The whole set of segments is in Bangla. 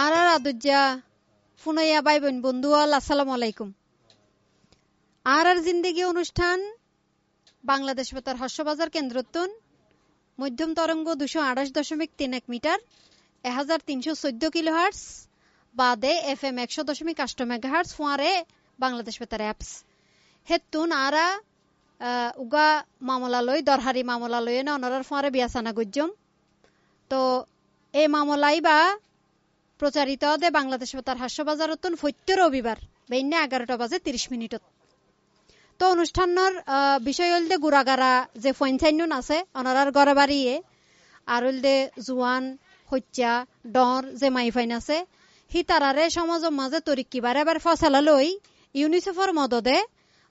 আর আদুজ্জা ফুনাইয়া ভাই বোন বন্ধু আসসালামু আলাইকুম। আর জিন্দগি অনুষ্ঠান বাংলাদেশ বেতার হাস্যবাজার কেন্দ্রতুন মধ্যম তরঙ্গ 228.31 মিটার 1314 কিলোহার্টজ বাদে FM 100.8 মেগাহার্টজ ফুয়ারে বাংলাদেশ বেতার অ্যাপস হেতুন আরা উগা মামলালয় দরহারি মামলালয় না অনরার ফুয়ারে বিয়াসানা গুজ্জম তো এই মামলাই বা প্রচারিত দে বাংলাদেশ বেতার হাস্যবাজারতুন ফৈত্য রবিবার বেইনে 11টা বাজে 30 মিনিটত। তো অনুষ্ঠানের বিষয় হল দে গুড়াগারা যে ফৈনসাইন আছে অনারার গড়ে বাড়িয়ে আর হল দে জুয়ান হত্যা ডর যে মাইফাইন আছে হি তারারে সমাজের মাঝে তরিকি বারে বারে ফসলা লই ইউনিসেফর মদদে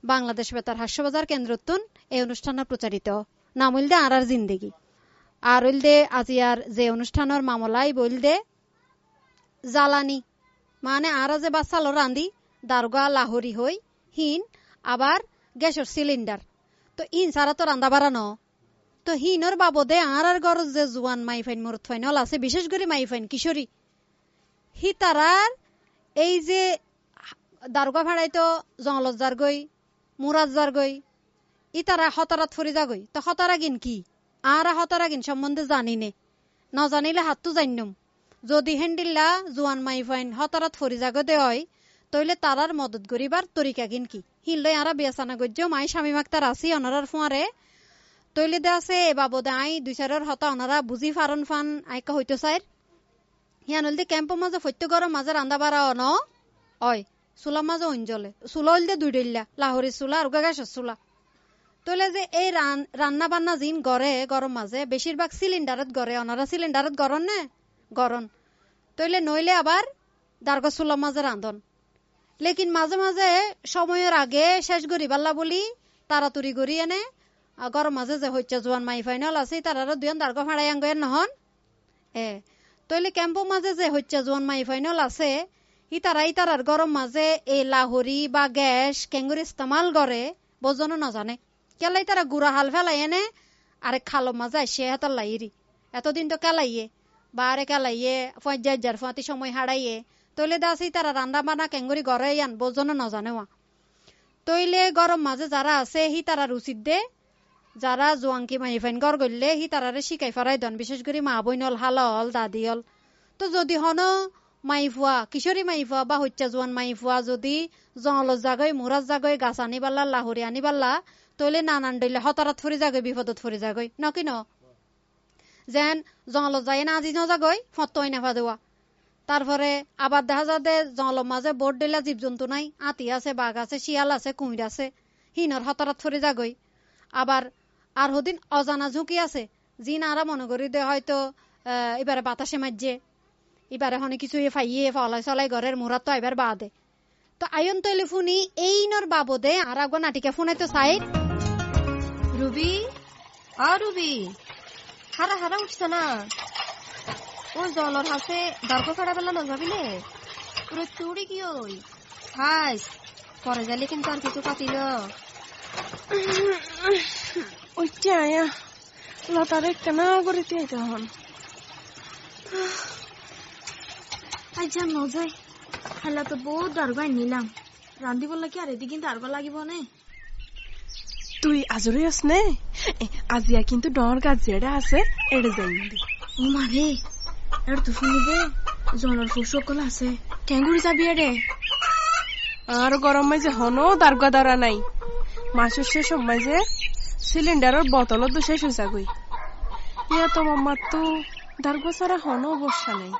বাংলাদেশ বেতার হাস্যবাজার কেন্দ্রতুন এই অনুষ্ঠানের প্রচারিত নাম হল দে আর জিন্দেগি। আর হল দে আজিয়ার যে অনুষ্ঠানের মামলাই বল দে জ্বালানি মানে আর যে বাচ্চালো রান্ধি দারোগা লাহরি হই হিন আবার গ্যাসের সিলিন্ডার তো ইন সারা তো রান্দা বাড়ানো তো হিনর বাবদে আর গরজ যে জুয়ান মাইফাইন মরত ফাইনল আছে বিশেষ করে মাইফাইন কিশোরী হি তারার এই যে দারোগা ভাড়াই তো জঙ্গলত যার গই মুরাজ যার গই ই তারা হতারাত ফরি যাগই তো হতারাগিন কি আর হতারাগিন সম্বন্ধে জানি নে না জানিলে হাততো জানিনম যদি হেন্ডিল্লা জুয়ান মাইফাইন হতারাত ফরি যাগ দে হয় তইলে তারার মদত করিবার তরিকা কিন কি হিনলই আরা বিয়াসানা গজ্য মাই স্বামী মাক্তার আসি অনারার ফুয়ারে তইলে দে আছে এ বাবদে আই দুই চারের হতা অনারা বুঝি ফারন ফান আইকা হইতো চাইর হিয়ান হলদে ক্যাম্প মাঝে ফত্য গরম মাঝে রান্দা বাড়া অন অয় চুলা মাঝে অঞ্জলে চুলা হলদে দুই ডইল্লা লাহরি চুলা আর গাছের চুলা তইলে যে এই রান্না বান্না জিন গড়ে গরম মাঝে বেশিরভাগ সিলিন্ডারত গড়ে অনারা সিলিন্ডারত গরন নে গরন তইলে নইলে আবার দারগা চুলা মাঝে রান্ধন লেকিন মাঝে মাঝে সময়ের আগে শেষ করি পাল্লা বলি তাড়াতাড়ি করি এনে গরম মাঝে যে হচ্ছে জোয়ান মাই ফাইনাল আছে তারা দুজন দারগা ফাড়াই আঙ্গের নহন তইলে ক্যাম্পো মাঝে যে হচ্ছে জোয়ান মাই ফাইনাল আছে তারার গরম মাঝে এই লাহরি বা গ্যাস কেঙ্গুর ইস্তেমাল করে বোঝনো না জানে কেলাই তারা গুড়া হাল ফেলাই এনে আরে খালো মাঝে আসে হাতার লাইরি এতদিন তো কেলাইয়ে বা আরে কেলাইয়ে ফজার ফাঁতি সময় হারাইয়ে তইলে দাসি তারা রান্না বানা কেঙ্গুরি ঘরে আন বোঝনো না জানে তইলে গরম মাঝে যারা আছে হি তারা রুচিত দে যারা জোয়াঙ্কি মাইফাইন গড় গড়লে হি তারারে শিকাই ফরাই দন বিশেষ করে মা বইনল হাল হল দাদি হল তো যদি হন মাইফুয়া কিশোরী মাইফুয়া বা হত্যা জোয়ান মাইফুয়া যদি জঙ্গলত জাগৈ মুরাজ জাগৈ গাছ আনি পাল্লা লাহরি আনি পাল্লা তইলে নানান ডইলে হতারাত ফরি যাগৈ বিপদত ফরি যাগৈ নকি ন যেন জঙ্গলত যায় না আজি নজাগৈ ফতই নেফা দেওয়া তারপরে আবার দেখা যাতে জঙ্গলের মাঝে বোট দিলা জীব জন্তু নাই আতি আছে বাঘ আছে শিয়াল আছে কুমির আছে হিনর হতারাত ফরি যাগৈ আবার আর হদিন অজানা ঝুঁকি আছে জিন আরা মনে করি দে হয়তো এবারে বাতাসে মারছে এবারে হনে কিছু ফাইয়ে ফলাই চলাই ঘরের মুরাত তো এবার বাদে তো আয়ন তৈলি ফুনি এই নর বাবদে আর আগো নাটিকা ফোনাইতো সাইড রুবি রুবি হারা হারা উঠছ না ও জলর হাসে দরকার ফাড়া বেলা নজাবিলে পুরো চুড়ি কি ওই হাস পরে গেলে কিন্তু আর কিছু পাতিল ওইটা আয়া লতার একটা না করে তখন আচ্ছা নজাই হেলা তো বহুত দারগাই নিলাম রান্ধি বললা কি আর এদিকে দারগা লাগিব নে তুই আজরে আস নে আজিয়া কিন্তু ডর গাছ যেটা আছে এড়ে যাই ও মানে আর তো শুনিবে জলের ফুসকল আছে টেঙ্গুরি যাবি রে আর গরম মাঝে হনো দারগা দাঁড়া নাই মাসের শেষ মাঝে সিলিন্ডারের বোতলও তো শেষ হয়েছে গই ইয়া তো মাম্মার তো দারগা ছাড়া হনো বর্ষা নাই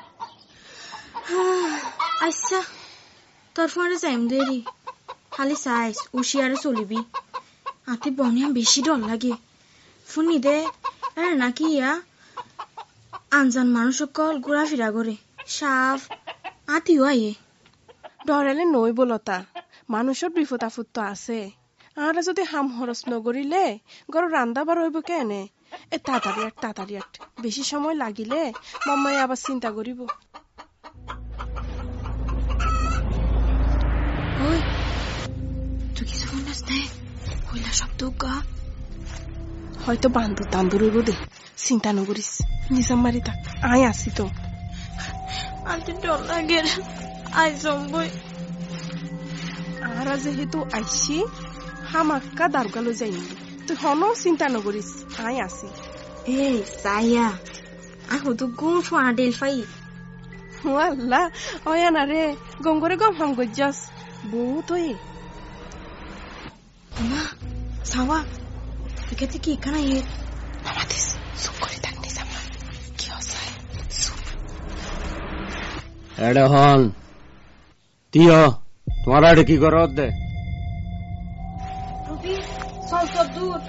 আচ্ছা তোর ফোনে যাইম দেরি খালি চাইস উশিয়ারে চলিবি আতি বনিয়াম বেশি ডর লাগে শুনি দে নাকি ইয়া আনজান মানুষ সকল ঘোরাফেরা করে সাপ আতিও আইয়ে ডরালে নই বলতা মানুষের বিপদ আপদ তো আছে আর যদি হাম হরস নগরিলে ঘর রান্দা বার হইব কেনে তাড়াতাড়ি বেশি সময় লাগিলে মাম্মাই আবার চিন্তা করিব তুই কিছু শুনাস না হইলা শব্দ গা হয়তো বান্ধব তান্দুর হইব দে চিন্তা নকরিস নিজাম মারি থাক আয় আসি তো আন্টি ডর লাগে আই জম্বই আরা যেহেতু আইসি হামাক্কা দারগালো যাইনি তুই হনো চিন্তা নকরিস আই আছি এই সাইয়া আহো তো গুণ ফোনা ডেল ফাই আল্লাহ ওয়া না রে গঙ্গরে গম হাম গজ্জাস বহুত হই মা সাওয়া একাতে কি কানা ইয়ে আমাদের সুখ করে থাকনি জামা কি হসাই এডে হন তিও তোমারা এডে কি করো দে রুবি চল চল দূর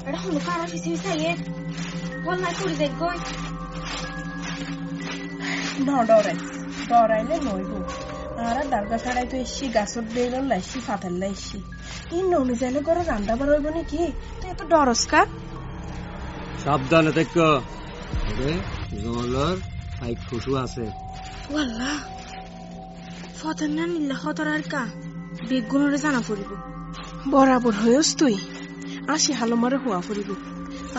এটা হলো কারা ফিসি সাইয়ে বল না করে দেখ গই ডরাইলে নইব আরা দারগা ছাড়াই তো এসছি গাছর বেরো লাইসি ফাতার লাইসি ই ননি জানে করে রান্না বার হইব নাকি তুই এত ডরস কা সাবধানে থেকো এডে জলর আই খুশু আছে ওয়াল্লা ফতনা নিল্লা খতরার কা বেগুনরে জানা পড়িব বরাবর হইস তুই আসি হালমারে হওয়া ফুরিব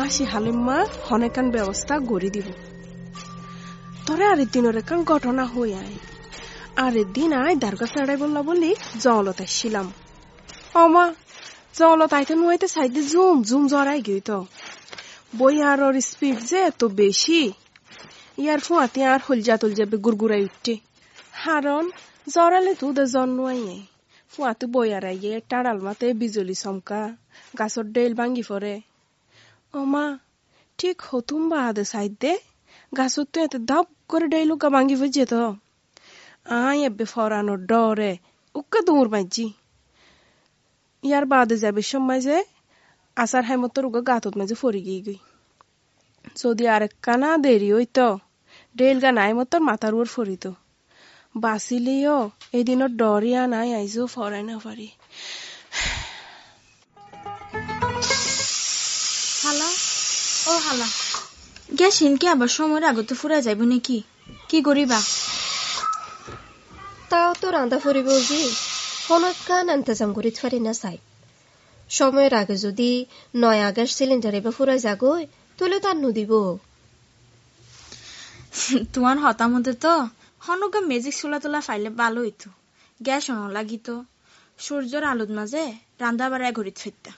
আসি হালিমা হনেকান ব্যবস্থা গড়ি দিব তোরে আরেক দিনের কান ঘটনা হই আয় আরেক দিন আয় দারগা ফেড়াই বললা বলি জলত আসছিলাম অমা জলত আইতে নুয়াইতে সাইডে জুম জুম জড়াই গই তো বই আর ওর স্পিড যে এত বেশি ইয়ার ফুয়াতে আর হলজা তলজা গুড়গুড়াই উঠতে হারন জড়ালে তুদে জন্মাইয়ে ফুয়াতে বই আর আইয়ে টাড়াল মাতে বিজলি চমকা গাছর ডেল ভাঙ্গি পরে ওমা ঠিক হতুম বাদে সাইড দে গাছত তো এতে ধাপ করে ডেইলু গা ভাঙ্গি ফুজে তো আই এবে ফরানোর ডরে উক্কা দৌড় মাইজি ইয়ার বাদে যাবে সময় যে আসার হাইমতর উগা গাতত মাঝে ফরি গিয়ে গই যদি আরেক কানা দেরি হইতো ডেল গা নাই মতর মাথার উপর ফরিত বাঁচিলেও এদিনের ডরিয়া নাই আইজো ফরাই না পারি হালা ও হালা গ্যাসিন কি আবার সময়ের আগতে ফুরা যাইব নাকি কি করিবা তাও তো রান্না ফুরিব যে হনকান ইন্তজাম করি পারি না চাই সময়ের আগে যদি নয়া গ্যাস সিলিন্ডার এবার ফুরাই যাগই তুলে তার নদিব তোমার হতামতে তো হনকা মেজিক চুলা তোলা ফাইলে ভালো হইতো গ্যাস অন লাগিত সূর্যর আলোর মাঝে রান্না বাড়ায় ঘড়িত ফেরতা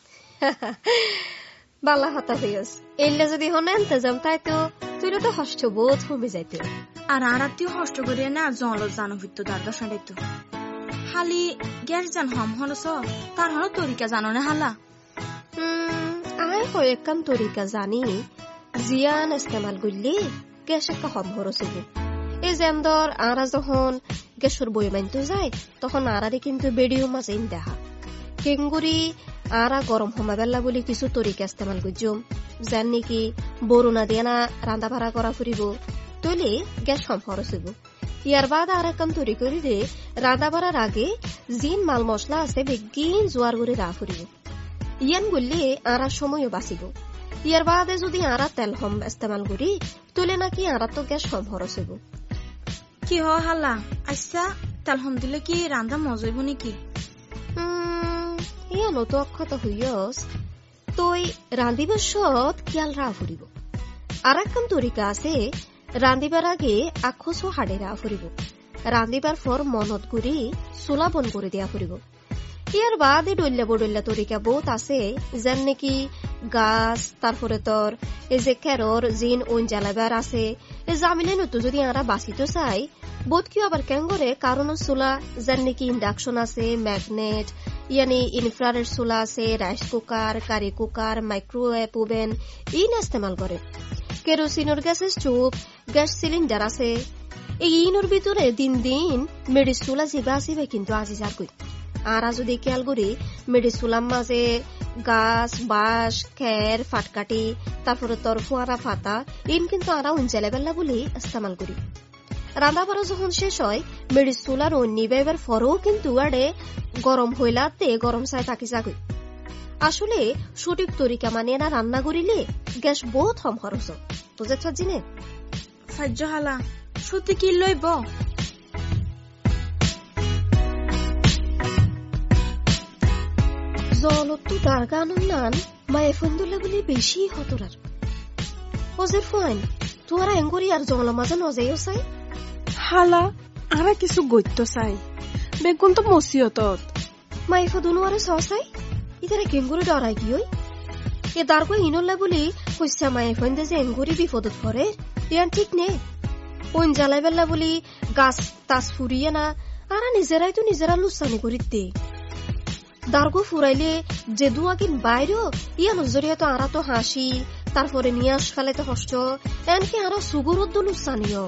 বালা হতা হইস এলে যদি হন ইন্তজাম তাই তো তুলে তো হষ্ট বোধ কমে যাইতে আর আরাতিও হষ্ট করিয়া না জল জানো হইতো দাদা সাঁড়াইতো খালি গ্যাস জান হম হনস তার হন তরিকা জানো না হালা আয় কয়েকখান তরিকা জানি জিয়ান ইস্তেমাল করলে গ্যাস একটা হম হরস এই যেম ধর আরা যখন গ্যাসের বই মানতে যায় তখন আরারে কিন্তু বেডিও মাঝে দেখা কেঙ্গুরি আরা গরম হমাবেলা বলে কিছু তরিকা ইস্তেমাল করছম যেন নাকি বরুণা দিয়ে না রান্না ভাড়া করা ফুরিব তৈলে গ্যাস হম হরস ইয়ার বাদ আর একখান তৈরি করি রে রান্না বাড়ার আগে জিন মাল মশলা আছে বেগিন জোয়ার করে রা ফুরিব ইয়ান গুললে আরার সময়ও বাঁচিব ইয়ার বাদে যদি আরা তেল হম ইস্তেমাল করি তুলে নাকি আরা তো গ্যাস হম খরচ হইব কি হ হালা আচ্ছা তেল হম দিলে কি রান্না মজা হইব নাকি ইয়ানো তো অক্ষত হইয়স তই রান্ধিবার সৎ খেয়াল রা ফুরিব আর একখান তরিকা আছে রান্ধিবার আগে আখোসো হাড়ে রা ফুরিব রান্ধিবার পর মনত গুড়ি চুলা বন করে দেয়া ফুরিব ইয়ার বাদে ডল্লা বডল্লা তরিকা বহুত আছে যেন নাকি গাছ তারপরে তোর এই যে কেরর জিন ওন জ্বালাবার আছে এই জামিলে নতো যদি আরা বাঁচিতে চাই বোধ কি আবার কেন করে কারণ চুলা যেন নাকি ইন্ডাকশন আছে ম্যাগনেট ইয়ানি ইনফ্রারেড চুলা আছে rice cooker curry cooker microwave oven ইন ইস্তেমাল করে কেরোসিনের গ্যাসের স্টোভ গ্যাস সিলিন্ডার আছে এই ইনোর ভিতরে দিন দিন মেডিস চুলা জিবা আসিবে কিন্তু আজি যার কই আরা যদি খেয়াল করি মেডিস চুলার মাঝে গাছ বাঁশ খের ফাটকাটি তারপরে তোর ফোয়ারা ফাতা ইন কিন্তু আরা উঞ্চালে বেলা বলি ইস্তেমাল করি রান্না বাড়া যখন শেষ হয় মেডিস চুলার নিবাইবার পরেও কিন্তু আড়ে গরম হইলাতে গরম চাই তাকি যাগই আসলে সঠিক তরিকা মানে না রান্না করিলে গ্যাস বহুত কম খরচ বুঝেছ জিনে সাহায্য হালা সত্যি কি লইব জলতো দারগানুন নান মায়ে ফন্দুল্লা বলে বেশি হতরার ওজের ফাইন তোরা এঙ্গরি আর জল মাঝে নজাইও চাই হালা আরা কিছু গত্য চাই বেগুন তো মসিয়তত মাইফা দুনো আরে সসাই ইতারে কেঙ্গুরি ডরাই কি ওই এ দারকো ইনল্লা বলি কইসা মাইফান দে যে এঙ্গুরি বিপদত পড়ে ইয়ান ঠিক নে ওন জ্বালাই বেলা বলি গাছ তাস ফুরিয়ে না আরা নিজেরাই তো নিজেরা লুসানি করিতে দারগো ফুরাইলে যে দুয়াকিন বাইরেও ইয়ান জরিয়া তো আরা তো হাসি তারপরে নিয়াস ফেলাইতে কষ্ট এনকি আরো সুগুরুদ্দ লুসানিও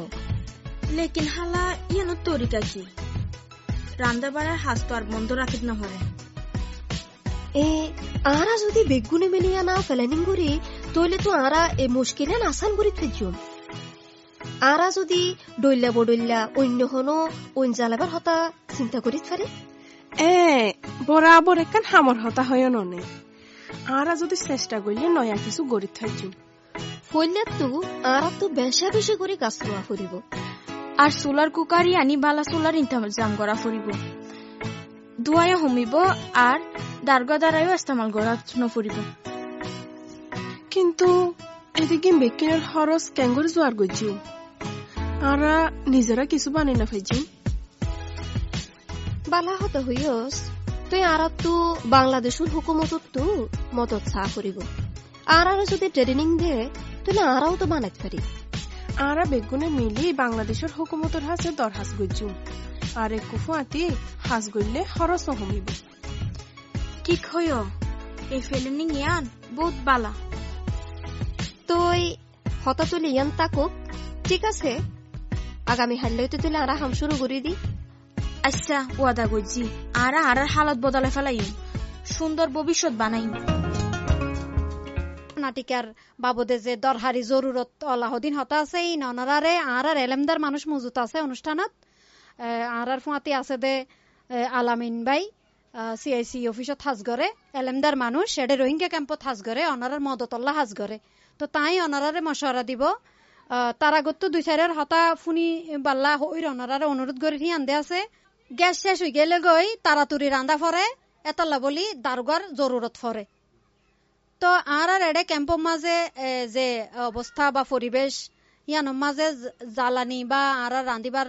লেকিন হালা ইয়ানো তরিকা কি রান্দা বাড়ার হাস তো আর বন্ধ রাখিত না হরে এ আরা যদি বেগুনে মেলিয়া না প্ল্যানিং করি তইলে তো আরা এ মুশকিলে আসান করি ফেলছুম আরা যদি ডইল্লা বডইল্লা অন্য হনো অন জ্বালাবার হতা চিন্তা করিত পারে বরাবর একখান হামর হতা হয় ননে আরা যদি চেষ্টা করলে নয়া কিছু গড়ি থাকছু ফইলে তো আরা তো বেশা বেশি করে গাছ রোয়া ফুরিব আর সোলার কুকারি আনি বালা সোলার ইন্তাজাম করা ফুরিব দুয়ায় হমিব আর দারগা দ্বারাইও ইস্তেমাল করা নফুরিব কিন্তু এদিকে বেকিনের খরচ কেঙ্গুর জোয়ার গজ্জু আরা নিজেরা কিছু বানাই না ফাইছু বালা হতা হইয়স তুই আরা তো বাংলাদেশের হুকুমতত তো মদত চা করিব আর যদি ট্রেনিং দে তাহলে আরাও তো বানাইতে পারি আরা বেগুনে মিলি বাংলাদেশের হুকুমতের হাসে দরহাস গজ্জু আর এক কুফু আতি হাস গইলে খরচ নহমিব ঠিক হইয় এই ফেলেনিং ইয়ান বহুত বালা তুই হতা তুলি ইয়ান তাকুক ঠিক আছে আগামী হাল্লাইতে তুলে আরা হাম শুরু করি দি আচ্ছা ওয়াদা গজ্জি আরা আরার হালত বদলে ফেলাইম সুন্দর ভবিষ্যৎ বানাইম নাটিকার বাবদে যে দরহারি জরুরত অলাহদিন হতা আছে এই ননারারে আর এলেমদার মানুষ মজুত আছে অনুষ্ঠানত আর ফুয়াতি আছে দে আলামিন ভাই সিআইসি অফিসত হাজ করে এলেমদার মানুষ সেডে রোহিঙ্গা ক্যাম্পত হাজ করে অনারার মদতল্লা হাজ করে তো তাই অনারারে মশওয়ারা দিব তার আগত তো দুই চারের হতা ফুনি বাল্লা হইর অনারারে অনুরোধ করে আনদে আছে গ্যাস শেষ হয়ে গেলে গই তাড়াতাড়ি রান্দা ফরে এতলা বলি দারোগার জরুরত ফরে তো আর এডে ক্যাম্পর মাঝে যে অবস্থা বা পরিবেশ ইয়ানোর মাঝে জ্বালানি বা আর রান্দিবার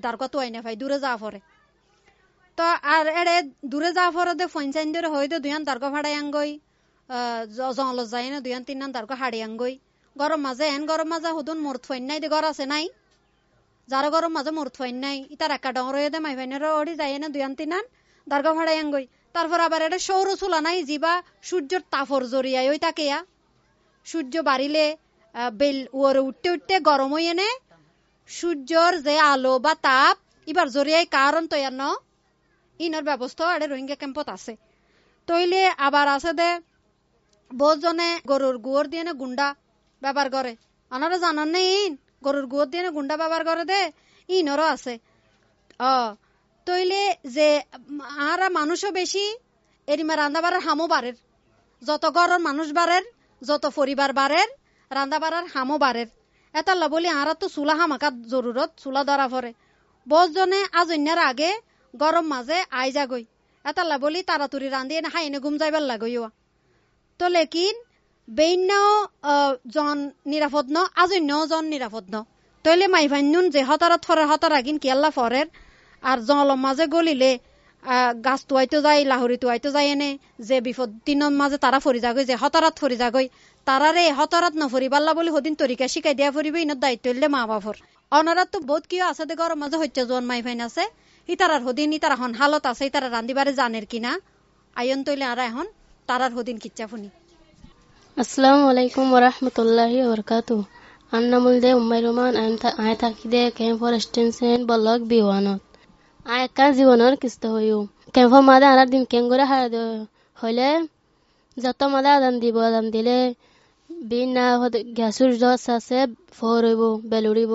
দারগা তো আইনা ভাই দূরে যাওয়া পরে তো আর এডে দূরে যাওয়া পরে দে ফোন চাইন ধরে হয়ে দে দুয়ান দারগা ভাড়াই আঙ্গই জঙ্গল যাই না দুয়ান তিনান দারগা হাড়ি আঙ্গই গরম মাঝে গরম মাঝে হুদুন মূর্ত ফাইন নাই দে ঘর আছে নাই যারা গরম মাঝে মূর্ত ফাইন নাই ইতার একা ডর হয়ে দে মাই ফাইনের ওড়ি যাই না দুয়ান তিনান দারগা ভাড়াই আঙ্গই তারপর আবার এটা সৌর চুলা নাই যিবা সূর্যের তাপর জড়িয়ায় ওই তাকে সূর্য বাড়িলে বেল ওরে উঠতে উঠতে গরম হয়ে এনে সূর্যর যে আলো বা তাপ এবার জড়িয়ায় কারণ তৈয়ার ন ইনার ব্যবস্থা এটা রোহিঙ্গা ক্যাম্পত আছে তৈলে আবার আছে দে বহুজনে গরুর গুয়র দিয়ে গুন্ডা ব্যবহার করে ওনারা জানান নেই গরুর গুয়র দিয়ে গুন্ডা ব্যবহার করে দে ইনরও আছে তৈলে যে আর মানুষও বেশি এরিমা রান্না বাড়ার হামও বাড়ের যত ঘরের মানুষ বাড়ের যত পরিবার বাড়ের রান্না বাড়ার হামও বাড়ের এতাল্লা বলি আর তো চুলা হামাকার জরুরত চুলা ধরা পড়ে বসজনে আজন্যার আগে গরম মাঝে আই যাগই এতাল্লা বলি তাড়াতাড়ি রান্ধি এনে হাই এনে ঘুম যাইবার লাগইয়া তো লেকিন বেইনাও জন নিরাপদ ন আজন্যাও জন নিরাপদ ন তইলে মাইভান্যুন যে হতারত ফরের হতার আগিন কিয়াল্লা ফরের আর জলম মাঝে গলিলে গাছ তুয়াইতে যায় লাহরি তুয়াইতে যায় এনে যে বিপদ দিনের মাঝে তারা ফরি যাগই যে হতারাত ফরি যাগই তারারে হতারাত নফরি বাল্লা বলি হদিন তরিকা শিখাই দিয়া ফরিবে ইনত দায়িত্ব হইলে মা বাপর অনারাত তো বহুত কিয় আছে দে গরম মাঝে হইতে জন মাই ফাইন আছে ইতারার হদিন ইতারা হন হালত আছে ইতারা রান্দিবারে জানের কিনা আয়ন তৈলে আর এখন তারার হদিন কিচ্ছা ফুনি আসসালামু আলাইকুম ওয়া রাহমাতুল্লাহি ওয়া বারাকাতুহু আন্নামুল দে উম্মাই রহমান আয় থাকি দে ক্যাম্প ফর এক্সটেনশন ব্লক বিওয়ানত আয় একা জীবনের কিস্ত হইও ক্যাম্প মাদে আনার দিন কেঙ্গরে হইলে যত মাদে আদান দিব আদান দিলে বিনা গ্যাসুর জস আছে ফর হইব বেলুড়িব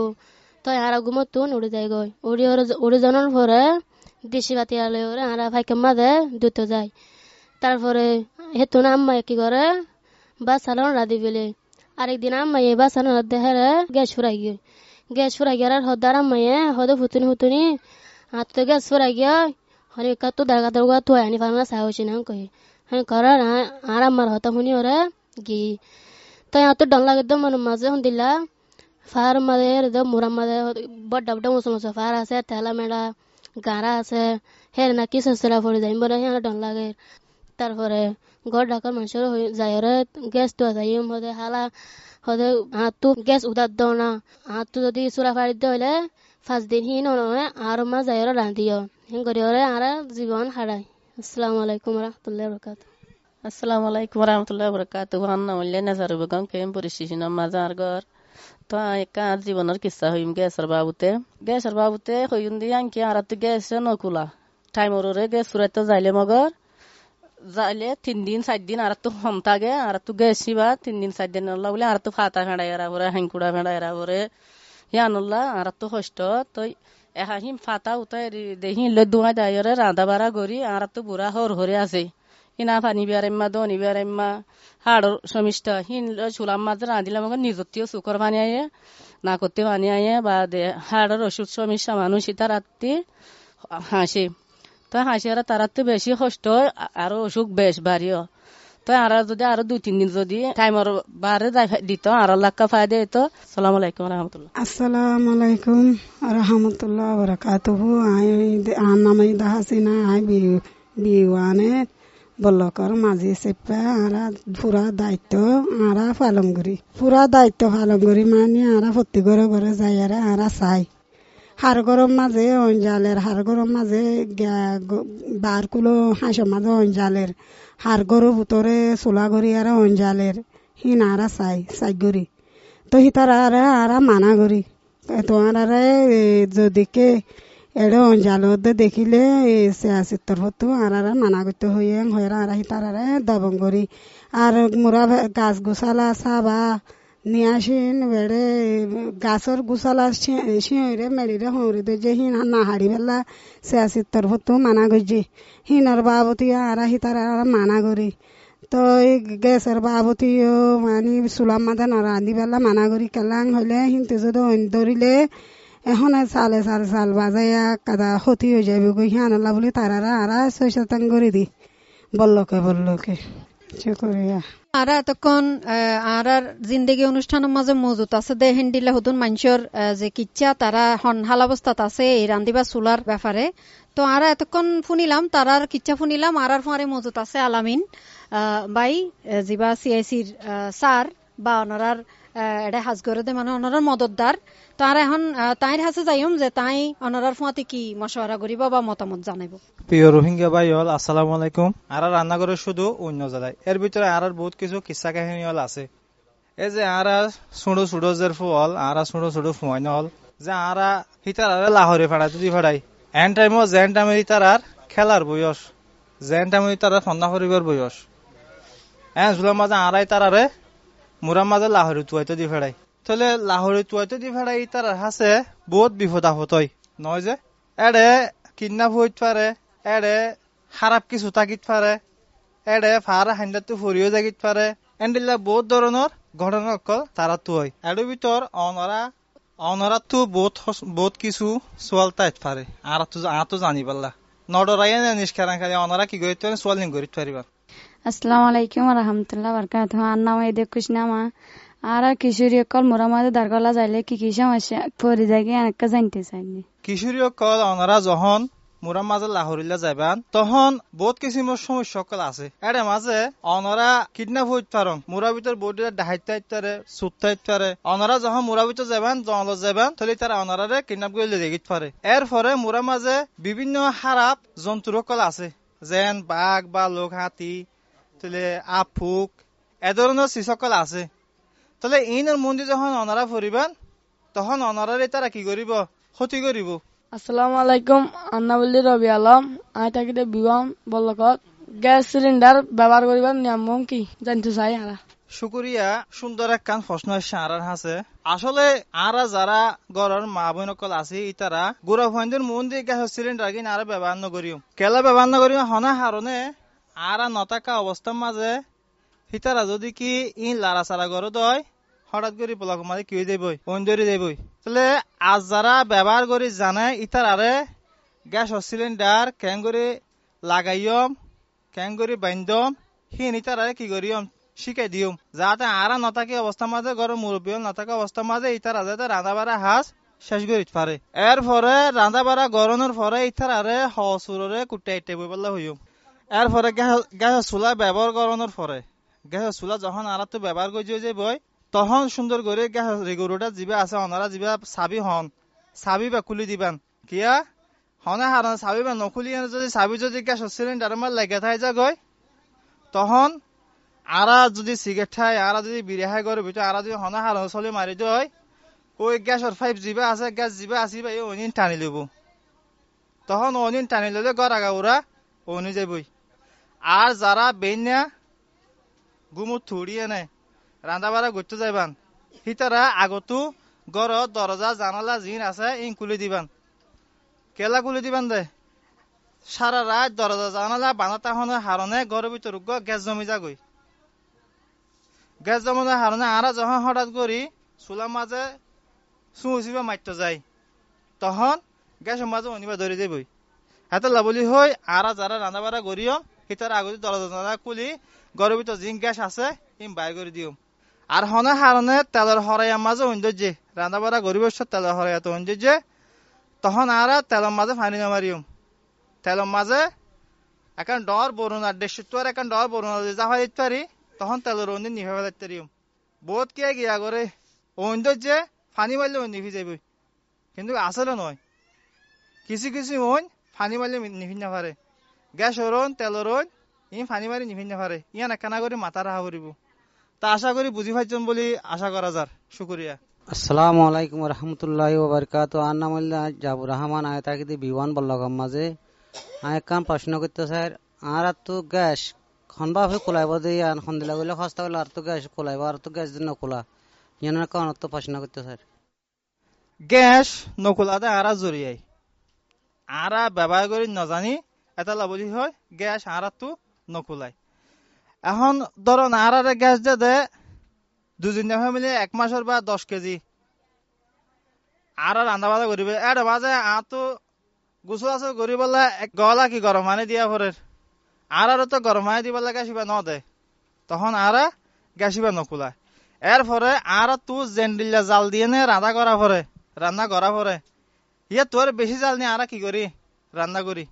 তো আর ঘুমত তুন উড়ে যায় গই উড়ে জানার পরে দেশি বাতি আলে ওরে আর ভাইকে মাদে দুটো যায় তারপরে হেতু না আম্মা কি করে বা সালন রাধি বেলে আরেকদিন আম্মাই বা সালন রাধে হেরে গ্যাস ফুরাই গিয়ে হদার আম্মাই হদে হুতুনি হাত তো গ্যাস ফুরাই গিয়া হরে কাতো দাগা দাগা তো আনি ফার্মা সাহা হইছে না কই হ্যাঁ করার আর আমার হতা শুনি ওরে গি তো এত ডন লাগে তো মন মাঝে শুন দিলা ফার মাঝে মুরাম মাঝে বড় বড় মুসলমান ফার আছে তেলা মেড়া গাড়া আছে হের নাকি সসরা পড়ে যাই বলে হিয়ানা ডন লাগে তারপরে ঘর ঢাকার মানুষের যায় গ্যাস তো যাই হদে হালা হদে হাতু গ্যাস উদার দাও না হাতু যদি চুরা ফাড়ি দিলে 5 দিন হি নয় আর মা যায় রাঁধিও হিং করি আর জীবন হারাই আসসালামু আলাইকুম রহমতুল্লাহ বরকাত আসসালামু আলাইকুম রহমতুল্লাহ বরকাত হান্না মূল্য নাজার বেগম কেম পরিস্থিতি মাজার ঘর তো একা জীবনের কিচ্ছা হইম গ্যাসের বাবুতে হইম দিয়ে আনকি আর তো গ্যাস নকুলা টাইম ওরে গ্যাস সুরাইতে যাইলে মগর যাইলে 3 দিন 4 দিন আর তো হম থাকে আর তো গ্যাস সিবা 3 দিন 4 দিন লাগলে আর তো ফাতা ফেড়াই এরা পরে হাঙ্কুড়া ফেড়াই এরা পরে হিয়ানুল্লাহ আর তো কষ্ট তো এহিম ফাতা উতাই দেখি লে দুয়া দায়রে রাঁধা বাড়া করি আর তো বুড়া হরে আছে হিনা পানি বিয়ারেম্মা দনি বিয়ারেম্মা হাড়র সমিষ্টা হিন চুলার মাঝে রাঁধিলে আমাকে নিজতীয় শুকর পানি আয়ে না করতে পানি আয়ে বা হাড়র ওষুধ সমস্যা মানুষ ইতা রাত্রি হাসে তো হাসি আর তারাতে বেশি কষ্ট হয় আরো অসুখ বেশ বাড়িও তো আর যদি আরো 2-3 দিন যদি টাইমর বারে দিত আর লাক্কা ফায় দিত আসসালামু আলাইকুম রহমতুল্লাহ আসসালামু আলাইকুম রহমতুল্লাহ বরকাতুহু আই নাম হাসিনা আই বিওয়ানে বল্লকর মাঝে চেপা আরা পুরা দায়িত্ব আরা পালন করি মানে আরা প্রতি ঘরে ঘরে যাই আরা চাই হার গরম মাঝে অঞ্জালের হার গরম মাঝে বার কুলো হাঁসের মাঝে অঞ্জালের হার গরু ভিতরে চোলা করি আর অঞ্জালের হিন আরা চাই করি তো হিতারা আরা মানা করি তোমার যদিকে এড়ে অঞ্জালত দেখিলে চিত্তর হতো আর মানা করতে হইয়ে হয়ে আর হিতারা দবং করি আর মোরা গাছ গোছালা চাবা নিয়ে আসিন বেড়ে গাছর গোছালা শিঁড়ে মেড়িরে হৌরি দে যে হিন না হাড়ি বেলা চিত্তর হতো মানা করছি হিনর বাবতী আর হিতারা মানা করি তো এই গ্যাসের বাবতীও মানে চুলার মাঝে নরাধি বেলা মানা করি কেলাং হইলে হিনতে যদি ধরিলে এখন চাল বাজাইয়া কাদা ক্ষতি হয়ে যাবে গই হিয়ানলা বলে তারা আরা 6-7 করে দি বললকে শুকরিয়া আর এতক্ষণ আর জিন্দগি অনুষ্ঠানের মাঝে মজুত আছে দে হেন্ডিলে হতুন মানুষের যে কিচ্ছা তারা হাল অবস্থাত আছে এই রান্দিবা চুলার ব্যাপারে তো আর এতক্ষণ শুনিলাম তারার কিচ্ছা শুনিলাম আর ফারে মজুত আছে আলামিন বাই জিবা সিআইসির স্যার বা ওনার এটা হাজ করে দে মানে ওনার মদতদার তার এখন তাইর হাসে যাইম যে তাই ওনার ফুয়াতে কি মশওয়ারা করিব বা মতামত জানাইব। প্রিয় রোহিঙ্গা ভাই হল আসসালামু আলাইকুম। আর রান্না করে শুধু অন্য জায়গায় এর ভিতরে আর বহুত কিছু কিসা কাহিনী হল আছে। এই যে আর ছোটো ছোটো যে ফুল আর ছোটো ফুয়াইন হল যে আর হিতার লাহরে ফাড়াই যদি ফাড়াই এন টাইম জেন টাইমে হিতার খেলার বয়স জেন টাইমে হিতার ঠান্ডা করিবার বয়স ঝুলার মাঝে আড়াই তারারে মুরার মাঝে লাহরি তুয়াইতে দি ফেড়াই তাহলে লাহরি তুয়াইতে দি ফেড়াই তার হাসে বহুত বিপদ আপদ হয় নয় যে এড়ে কিডন্যাপ হইতে পারে এড়ে খারাপ কিছু তাকিত পারে এড়ে ফার হাইন্দাতে ফুরিও জাগিত পারে এন্ডিল্লা বহুত ধরনের ঘটনা অকল তারা তো হয় এর ভিতর অনরা তো বহুত কিছু সোয়াল তাইত পারে আর তো জানি পারলা নডরাই নিষ্কারান খালি অনরা কি করিতে পারে সোয়ালিং করিতে পারিবা। আসসালামু আলাইকুম রহমতুল্লাহ বরকাতুহু। আর নাম এদে কুশনামা আর কিশোরী অকল মোরা মাঝে দারগলা যাইলে কি সমস্যা পরি যায় অনেকটা জানতে চাইনি। কিশোরী অকল অনারা যখন মোরা মাঝে লাহরিলা যাইবান তখন বহুত কিছু সমস্যা অকল আছে এর মাঝে অনারা কিডন্যাপ হইতে পারং মোরা ভিতর বহুত ডাহাইতে পারে সুত্তা পারে অনারা যখন মোরা ভিতর যাবান জঙ্গল যাবান তাহলে তারা অনারারে কিডন্যাপ করে লেগিতে পারে। এর পরে মোরা মাঝে বিভিন্ন খারাপ জন্তুর অকল আছে যেন বাঘ বা লোক হাতি আফুক এ ধরনের শিশকল আছে। তাহলে ইনের মন্দির যখন অনারা ফুরিবেন তখন অনারারে তারা কি করিব ক্ষতি করিব। আসসালামু আলাইকুম। আন্না বললি রবি আলম আই থাকিতে বিবাম বলকত গ্যাস সিলিন্ডার ব্যবহার করিবার নিয়ম কি জানতে চাই। আর শুকুরিয়া সুন্দর একখান প্রশ্ন আসছে আর হাসে আসলে আর যারা ঘরের মা বোন অকল আছে ইতারা গুড়া ভয়েন্দের মন দিয়ে গ্যাস সিলিন্ডার কিনা আর ব্যবহার নকরিও কেলা ব্যবহার নকরিও হনা হারণে আর নতাকা অবস্থার মাঝে হিতারা যদি কি ইন লারা সারা গড় দয় হঠাৎ করে পলাক মাঝে কি যাবই অঞ্জরি যাবই তাহলে আজ যারা ব্যবহার করি জানে ইতার আরে গ্যাস সিলিন্ডার কেন করে লাগাইম কেন করে বান্ধম হিন ইতার আরে কি করিম শিখাই দিম যাতে আরা নথাকে অবস্থার মাঝে ঘরের মুরব্বী নথাকে অবস্থার মাঝে ইতারা যাতে রাঁধা বাড়া হাজ শেষ করিতে পারে। এরপরে রাঁধা বাড়া গরমের পরে ইতারে হসুরে কুটাইতে বই বললে হইম। এরপরে গ্যাস চুলা ব্যবহার করানোর পরে গ্যাস চুলা যখন আরা তো ব্যবহার করে যে বই তখন সুন্দর করে গ্যাস রেগুলেটর জিবা আছে ওনারা জিবা চাবি হন চাবি বা খুলি দিবেন কিয়া হনে হারান চাবি বা নখুলি যদি চাবি যদি গ্যাস সিলিন্ডার মার লেগে থাকে যা গয় তখন আরা যদি সিগারেট খায় আরা যদি বিড়ি খাই করে ভিতরে আরা যদি হনে হারান চলে মারি দেয় ওই গ্যাসের পাইপ জিবা আছে গ্যাস জিবা আসিবা এই অনিন টানি লব তখন অনিন টানি ললে গড় আগা ওরা অনি যাবই। আর যারা বেইনা গুমুর থুড়িয়ে নেয় রাঁধা বাড়া করতে যাইবান হিতারা আগতো গড় দরজা জানালা জিন আছে ইন খুলে দিবান কেলা খুলে দিবান দে সারা রাত দরজা জানালা বানাতা হনে হারনে ঘরের ভিতর গ্যাস জমি যাগই গ্যাস জমানোর হারনে আরা যখন হঠাৎ করি চুলার মাঝে চুঁচিবা মারতে যায় তখন গ্যাসের মাঝে অনিবা ধরে যাবই হাতে লাবলি হই আরা যারা রান্না বাড়া করিও হিতার আগতে দরজা জানালা খুলি ঘরের ভিতর জিন গ্যাস আছে ইম বাইর করে দিও। আর হনে হারনে তেলের হরাইয়ার মাঝে সৌন্দর্যে রান্না বাড়া গরিব তেলের হরাইয়াতে সৌন্দর্যে তখন আরা তেলের মাঝে পানি নামারিও তেলের মাঝে এখন ডর বরুণার দেশত্বর এখন ডর বরুণার জাফা দিতে পারি তখন তেলের অন্য নিভে ফেলাতে পারিও বহুত কে গিয়া করে সৌন্দর্যে পানি মারলে নিভি যাবই কিন্তু আসলে নয় কিছু কিছু ওন পানি মারলে নিভি না পারে গ্যাস ওরন তেলের ওন ই পানি মারি নিভি না পারে ইয়ান একখানা করে মাথা রাখা করিব তা আশা করি বুঝি পাইছেন বলে আশা করা যার শুকরিয়া। আসসালামু আলাইকুম রহমতুল্লাহি ওয়া বারাকাতুহু। আর নাম হইল জাবুর রহমান আয় তাকি বিওয়ান বল্লগম মাঝে আয় কাম প্রশ্ন করতে স্যার আর তো গ্যাস খনবা হয়ে কোলাইব দিয়ে আন খন দিলা গেলে সস্তা হলে আর তো গ্যাস কোলাইব আর তো গ্যাস দিন নকোলা ইয়ানোর কারণ তো প্রশ্ন করতে স্যার গ্যাস নকোলাতে আরা জড়িয়াই আরা ব্যবহার করি নজানি এটা লাভলি হয় গ্যাস আরা তো নকোলাই এখন ধরো আরারে গ্যাস দিয়ে দে দুদিন মিলে 1 মাসের বা 10 কেজি আর রান্না বান্না করিবে এর বাজে তো গুছু আছে করি বলে গলা কি গরম পানি দিয়া পরে আর তো গরম পানি দিবে গ্যাসিবা ন দে তখন আর গ্যাসিবা নকুলায় এরপরে আর তু জেন্ডিল্লা জাল দিয়ে নে রান্না করা পরে ইয়ে তোর বেশি জাল নিয়ে আর কি করি রান্না করি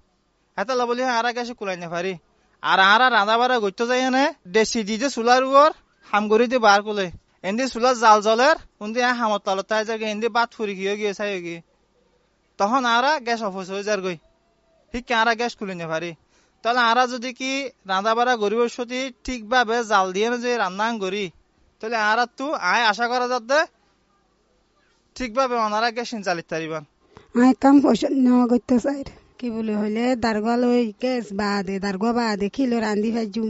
এত লবলি আর গ্যাসে কুলাই নে পারি আর রান্না বাড়া করতে যাই নে দেশি দিয়ে চুলার উপর হাম করি দিয়ে বার কুলে এন্দি চুলার জাল জলের উন্দি হামর তলত তাই যাগে এন্দি বাদ ফুরি গিয়ে চাই গিয়ে তখন আর গ্যাস অফিস হয়ে যার গই ঠিক আর গ্যাস খুলে নে পারি তাহলে আর যদি কি রান্না বাড়া গরিবের সতী ঠিকভাবে জাল দিয়ে যে রান্না করি তাহলে আর তো আয় আশা করা যাতে ঠিকভাবে ওনারা গ্যাস চালিত পারিবান। আয় কাম পয়সা নেওয়া করতে চাই কি বলে হইলে দারগা লই গ্যাস বাদে দারগা বাদে খিলো রান্ধি ভাজুম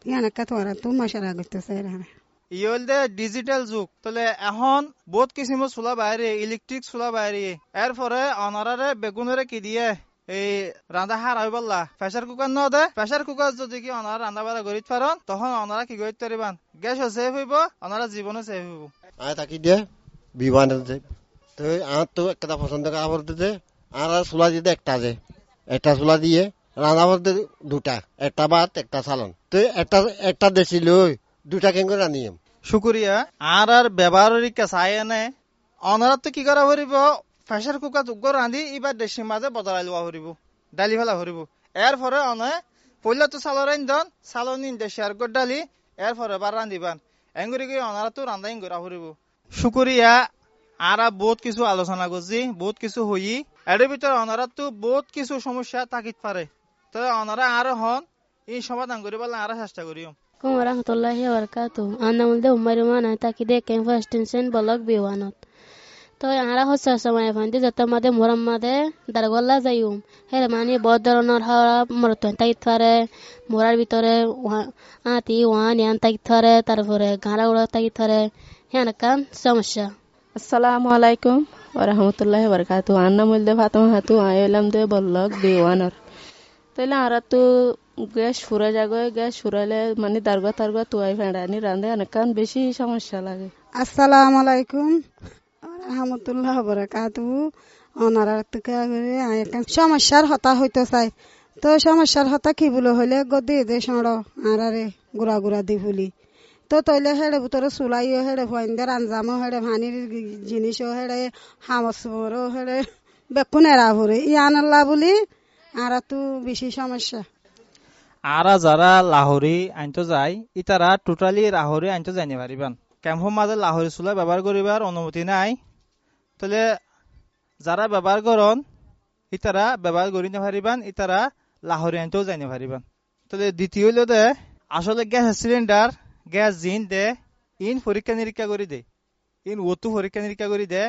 ইয়ানাকা তোরা তো মশারা করতে চাই ইয়ে দে ডিজিটাল যুগ তাহলে এখন বহুত কিসিমের চুলা বাইরে ইলেকট্রিক চুলা বাইরে এরপরে অনারারে বেগুনরে কি দিয়ে এই রান্না হার হয়ে বললা প্রেসার কুকার ন দে প্রেসার কুকার যদি কি অনারা রান্না বাড়া করিত পারেন তখন অনারা কি করতে পারিবান গ্যাসও সেভ হইব অনারা জীবনও সেভ হইব। আয় তাকি দিয়ে বিমান তো আর তো একটা পছন্দ করা বলতে আর চুলা দিয়ে একটা চুলা দিয়ে রান্না বলতে দুটা একটা ভাত একটা সালন তো একটা দেশি লই দুটা কেন করে রান্ধিম শুকুরিয়া আর ব্যবহারিক চাই এনে অনারা তো কি করা হরিব প্রেসার কুকার দুগ্গর রান্ধি এবার দেশি মাঝে বদলাই লোৱা হরিব ডালি ফেলা হরিব এরপরে অনে পইলা তো চালর ইন্ধন চালন দেশি আর গড় ডালি এরপরে বার রান্ধিবান এঙ্গুরি করে অনারা তো রান্ধা ইঙ্গুরা হরিব। শুকুরিয়া আর বহুত কিছু আলোচনা করছি বহুত কিছু হই এর ভিতরে অনারা তো বহুত কিছু সমস্যা থাকিত পারে তবে অনারা আরো হন এই সমাধান করি বলে আর চেষ্টা করিও। Assalamualaikum warahmatullahi wabarakatuh. Anna mulde umayruman atakide kemfa extension blog biwanot. তো আরা হচ্ছে সময় ফান্দি যত মাদে মোরাম মাদে দারগল্লা যাইম হের মানে বহুত ধরনের হাওয়া মরতন তাইত পারে মোরার ভিতরে আতি ওয়ান ইয়ান তাইত পারে তারপরে গাঁড়া উড়া তাইত পারে হ্যাঁ কান সমস্যা। আসসালামু আলাইকুম ওয়া রাহমাতুল্লাহি ওয়া বারাকাতুহু। আন্না মুলদে ফাতেমা হাতু আইলাম দে বল্লক বিওয়ানর তাইলে আরা তো গ্যাস ফুরা যাগয় গ্যাস ফুরাইলে মানে দারগা তুয়াই ফেড়ানি রান্ধে অনেকক্ষণ বেশি সমস্যা লাগে। আসসালামু আলাইকুম রহমতুল্লাহ বারাকাতুহু। অনারার থেকে সমস্যার হতা হইতে চাই তো সমস্যার হতা কি বলে হইলে গদি দে সড় আরারে গুড়া দি ফুলি তো তৈলে হেড়ে ভিতরে চুলাইও হেড়ে ফয়েন্দের আঞ্জামও হেড়ে ভানির জিনিসও হেড়ে হামসরও হেড়ে বেকুন এরা ভরে ই আনাল্লা বলি আর তো বেশি সমস্যা। আরা যারা লাহোরি আনতে যায় ইতারা টোটালি লাহোরি আনতে যাইনি পারিবান ক্যাম্পের মাঝে লাহোরি চুলা ব্যবহার করিবার অনুমতি নাই। তাহলে যারা ব্যবহার করন ইতারা ব্যবহার করি না পারিবান ইতারা লাহোরি আনতেও যাইনি পারিবান। তাহলে দ্বিতীয় হইল দে আসলে গ্যাস সিলিন্ডার গ্যাস জিন দে ইন পরীক্ষা নিরীক্ষা করি দে ইন ওতু পরীক্ষা নিরীক্ষা করি দে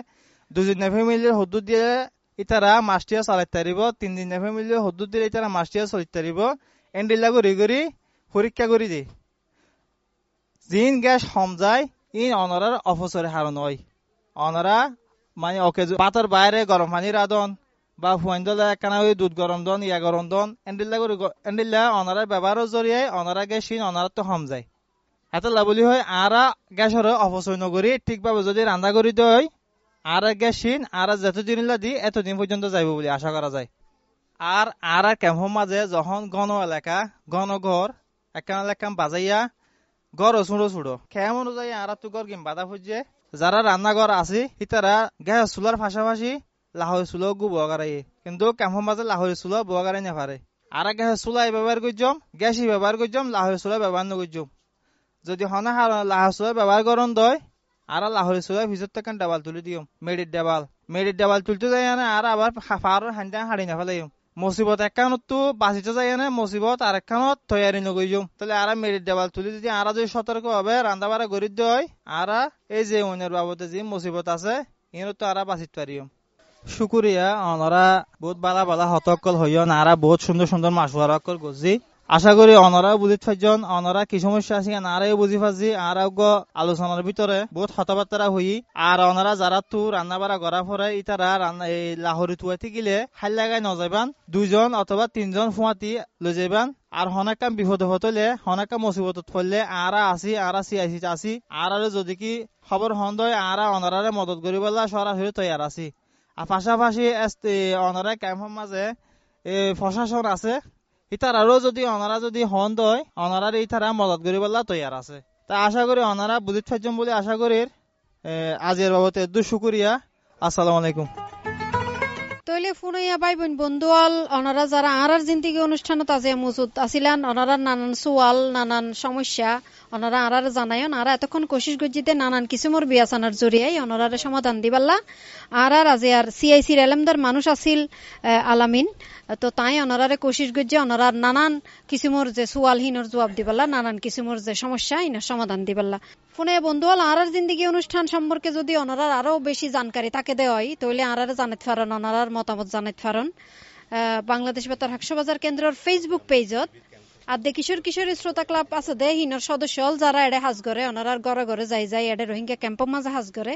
2 দিন ফ্যামিলির হদ্দুর দিয়ে ইতারা মাসটিয়া চালাইতে পারিব 3 দিন ফ্যামিলির হদ্দুর দিয়ে ইতারা মাসটিয়া চলিতে পারিব এন্ডিলা করি করি পরীক্ষা করি দে জিন গ্যাস কম যায় ইন অনরার অপচরে হারণ হয় অনরা মানে ওকে পাতার বাইরে গরম পানি রাধন বা ফুয়াইন দলে একখানা ওই দুধ গরম দন ইয়া গরম দন এন্ডিল্লা করে এন্ডিল্লা অনারার ব্যবহারের জরিয়ে অনারা গ্যাস সিন অনারার তো কম যায় এত লাভলি হয় আরা গ্যাসের অপচয় নকরি ঠিকভাবে যদি রান্না করি দেয় আর গ্যাস সিন আর যতদিন দি এতদিন পর্যন্ত যাইব বলে আশা করা যায়। আর আর ক্যাম্পের মাঝে যখন ঘন এলাকা ঘন ঘর একখান এলাকাম বাজাইয়া ঘর ছুড়ো ছুড়ো খেয়াম অনুযায়ী আর তো ঘর কিম বাধা ফুজে যারা রান্নাঘর আছে ইতারা গ্যাস চুলার পাশাপাশি লাহোরি চুলাও গু বগারাই কিন্তু ক্যাম্পের মাঝে লাহোরি চুলা বগারাই না পারে আর গ্যাস চুলাই ব্যবহার করছম গ্যাসই ব্যবহার করছম লাহোরি চুলা ব্যবহার নকরছম যদি হনা লাহোরি চুলা ব্যবহার করন দয় আর লাহোরি চুলা ভিতর থেকে ডাবাল তুলে দিও মেডির ডাবাল তুলতে যাই না আর আবার ফার হান্ডা হাড়ি না ফেলাই মুসিবত একখানত তো বাঁচিতে যাই না মুসিবত আর একখানত তৈয়ারি নকরছম তাহলে আর মেডির ডাবাল তুলে যদি আর যদি সতর্ক ভাবে রান্না বাড়া করি দেয় আর এই যে অন্যের বাবদে যে মুসিবত আছে এর তো আর বাঁচিতে পারিও। শুকুরিয়া অনরা বহুত বালা বালা হতকল হইয় নারা বহুত সুন্দর সুন্দর মাসুয়ারকল গজি আশা করি অনরা বুঝিত পাইজন অনরা কি সমস্যা আছে নারাই বুঝি পাচ্ছি আর আলোচনার ভিতরে বহুত হতাবার্তা হই আর অনরা যারা তো রান্না বাড়া করা পরে ইতারা রান্না এই লাহোরি তুয়াইতে গেলে হাল লাগাই নজাইবান 2 জন অথবা 3 জন ফুয়াতি লই যাইবান আর হনাকাম বিপদ হতলে হনাকাম মুসিবতত পড়লে আরা আসি আরা সিআইসি আসি আর যদি কি খবর হন্দয় আরা অনরারে মদত করিবলা সরাসরি তৈয়ার আছি। আর পাশাপাশি অনারা ক্যাম্পের মাঝে প্রশাসন আছে ইতারারও যদি অনারা যদি হন দয় অনারার ইতারা মদত করিবলা তৈয়ার আছে। তা আশা করি অনারা বুঝিত পাইছম বলে আশা করি আজের বাবতে শুকুরিয়া। আসসালামু আলাইকুম। তইলে ফুনইয়া ভাই বোন বন্ধুয়াল অনারা যারা আর জিন্দিগি অনুষ্ঠানত আজি মজুদ আসিলান অনারা নানান সোয়াল নানান সমস্যা অনারা আর জানায়ন আর এতক্ষণ কোশিশ গজ্জিতে নানান কিসুমর বিয়াসানার জরিয়াই অনারারে সমাধান দিবাল্লা আর আজি আর সিআইসির এলেমদার মানুষ আছিল আলামিন তো তাই অনারারে কোশিশ গজ্জে অনারার নানান কিসুমর যে সোয়ালহীনর জবাব দিবাল্লা নানান কিসুমর যে সমস্যা ইনার সমাধান দিবাল্লা। ফোনে বন্ধুয়াল আর জিন্দিগি অনুষ্ঠান সম্পর্কে যদি অনারার আরো বেশি জানকারি তাকে দেওয়াই তাহলে আর জানাতে পারেন অনারার মতামত জানাতে পারেন বাংলাদেশ বেতার হাকশোবাজার কেন্দ্রের ফেসবুক পেজত আর দে কিশোর কিশোরী শ্রোতা ক্লাব আছে দে হিনর সদস্য হল যারা এডে হাজ করে ওনারার ঘরে ঘরে যাই এডে রোহিঙ্গা ক্যাম্পের মাঝে হাজ করে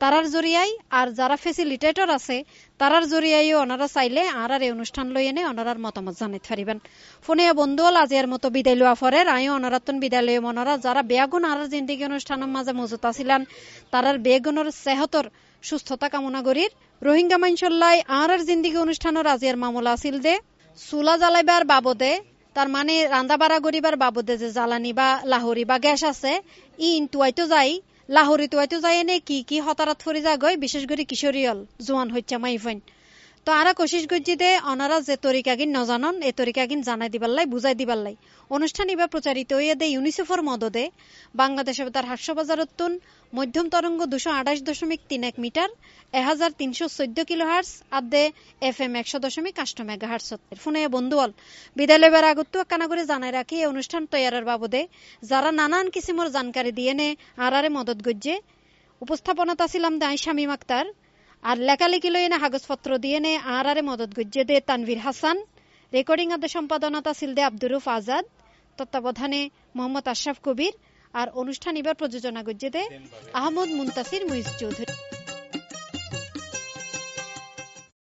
তারার জরিয়াই আর যারা ফেসিলিটেটর আছে তারার জরিয়াইও ওনারা চাইলে আর এই অনুষ্ঠান লই এনে ওনারার মতামত জানাইতে পারিবেন। ফোনে বন্ধুল আজের মতো বিদায় লওয়া পরে আয়ও ওনারাতন বিদায় লই ওনারা যারা বেগুন আর জিন্দিগি অনুষ্ঠানের মাঝে মজুত আছিলেন তারার বেগুনের সেহতর সুস্থতা কামনা করির রোহিঙ্গা মাইনসল্লাই আর জিন্দিগি অনুষ্ঠানের আজের মামলা আছিল যে চুলা জ্বালাইবার বাবদে তার মানে রান্দা বাড়া করিবার বাবদে যে জ্বালানি বা লাহোরি বা গ্যাস আছে ইন তুয়াইতো যাই লাহোরি তুয়াইতো যাই এনে কি কি হতারাত ফরি যাগই বিশেষ করে কিশোরীয়ল জোয়ান হচ্ছে মাইফাইন তো আরা কোশিশ করছি দে অনারা যে তরিকাগিন নজানন এই তরিকাগিন জানাই দিবাল্লাই বুঝাই দিবাল্লাই অনুষ্ঠান এবার প্রচারিত হইয়া দে ইউনিসেফর মদদে বাংলাদেশে তার হাকশোবাজারতুন মধ্যম তরঙ্গ 228.31 মিটার 1314 কিলোহার্টজ আদে FM 100.8 মেগাহার্টজ ফোনে বন্ধুয়াল বিদায় লইবার আগত কানা করে জানাই রাখি এই অনুষ্ঠান তৈয়ারের বাবদে যারা নানান কিসিমর জানকারি দিয়ে নে আরারে মদত গজ্জে উপস্থাপনাত ছিলাম দে শামীম আক্তার আর লেখালেখি লই না কাগজপত্র দিয়ে নে আরারে মদত গজ্জে দে তানভীর হাসান রেকর্ডিং আদে সম্পাদনাতা ছিল দে আব্দুর রউফ আজাদ তত্ত্বাবধানে মোহাম্মদ আশরাফ কবির আর অনুষ্ঠান এবার প্রযোজনা গজ্জে দে আহমদ মুনতাসির মুইজ চৌধুরী।